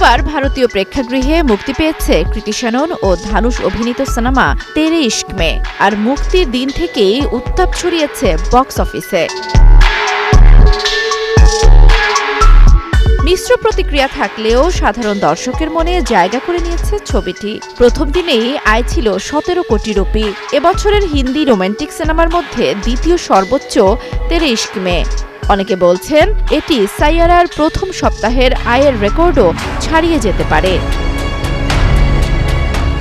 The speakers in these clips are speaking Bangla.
শুক্রবার ভারতীয় প্রেক্ষাগৃহে মুক্তি পেয়েছে কৃতি শ্যানন ও ধানুষ অভিনীত সিনেমা তেরে ইশক মে। আর মুক্তির দিন থেকেই উত্তাপ ছড়িয়েছে বক্স অফিসে। মিশ্র প্রতিক্রিয়া থাকলেও সাধারণ দর্শকের মনে জায়গা করে নিয়েছে ছবিটি। প্রথম দিনেই আয় ছিল ১৭ কোটি রুপি। এবছরের হিন্দি রোমান্টিক সিনেমার মধ্যে দ্বিতীয় সর্বোচ্চ তেরে ইশক মে। অনেকে বলছেন এটি সাইয়ারার প্রথম সপ্তাহের আয়ের রেকর্ডও ছাড়িয়ে যেতে পারে।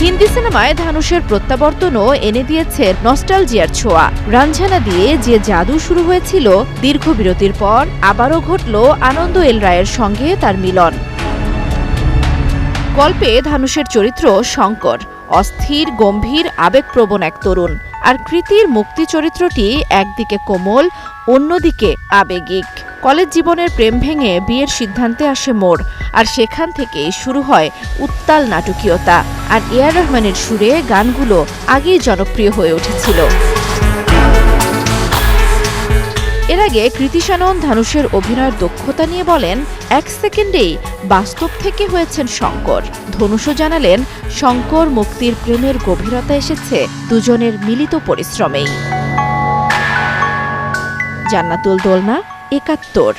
হিন্দি সিনেমায় ধানুষের প্রত্যাবর্তনও এনে দিয়েছে নস্টালজিয়ার ছোঁয়া। রাঞ্ঝানা দিয়ে যে জাদু শুরু হয়েছিল, দীর্ঘ বিরতির পর আবারও ঘটল আনন্দ এল রায়ের সঙ্গে তার মিলন। গল্পে ধানুষের চরিত্র শঙ্কর, অস্থির, গম্ভীর, আবেগপ্রবণ এক তরুণ। আর কৃতির মুক্তি চরিত্রটি একদিকে কোমল, অন্যদিকে আবেগিক। কলেজ জীবনের প্রেম ভেঙে বিয়ের সিদ্ধান্তে আসে মোড়, আর সেখান থেকেই শুরু হয় উত্তাল নাটকীয়তা। আর এআর রহমানের সুরে গানগুলো আগেই জনপ্রিয় হয়ে উঠেছিল। এর আগে কৃতি শ্যানন ধানুষের অভিনয়ের দক্ষতা নিয়ে বলেন, ১ সেকেন্ডেই বাস্তব থেকে হয়েছেন শঙ্কর। ধনুষও জানালেন, শঙ্কর মুক্তির প্রেমের গভীরতা এসেছে দুজনের মিলিত পরিশ্রমেই। জান্নাতুল দোলনা, ৭১।